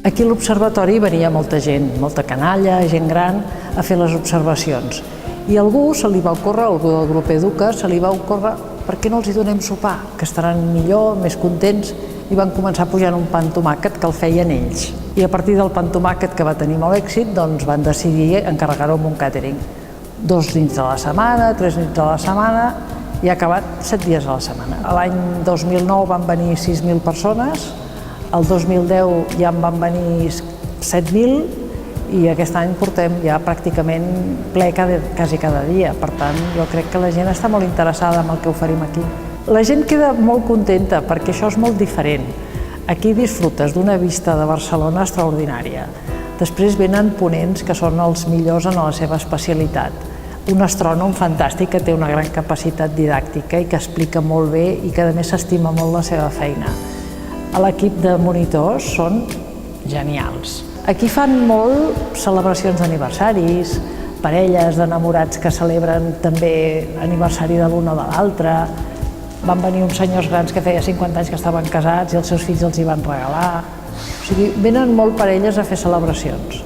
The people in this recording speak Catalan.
Aquí a l'observatori venia molta gent, molta canalla, gent gran, a fer les observacions. I a algú se li va ocórrer, algú del grup Educa, se li va ocórrer per què no els hi donem sopar, que estaran millor, més contents, i van començar pujant un pa amb tomàquet que el feien ells. I a partir del pa amb tomàquet, que va tenir molt èxit, doncs van decidir encarregar-ho amb un càtering. 2 nits a la setmana, 3 nits a la setmana, i ha acabat 7 dies a la setmana. L'any 2009 van venir 6.000 persones, el 2010 ja en van venir 7.000 i aquest any portem ja pràcticament ple quasi cada dia. Per tant, jo crec que la gent està molt interessada en el que oferim aquí. La gent queda molt contenta perquè això és molt diferent. Aquí disfrutes d'una vista de Barcelona extraordinària. Després venen ponents que són els millors en la seva especialitat. Un astrònom fantàstic que té una gran capacitat didàctica i que explica molt bé i que a més s'estima molt la seva feina. L'equip de monitors són genials. Aquí fan molt celebracions d'aniversaris, parelles d'enamorats que celebren també aniversari de l'un o de l'altre. Van venir uns senyors grans que feia 50 anys que estaven casats i els seus fills els hi van regalar. O sigui, venen molt parelles a fer celebracions.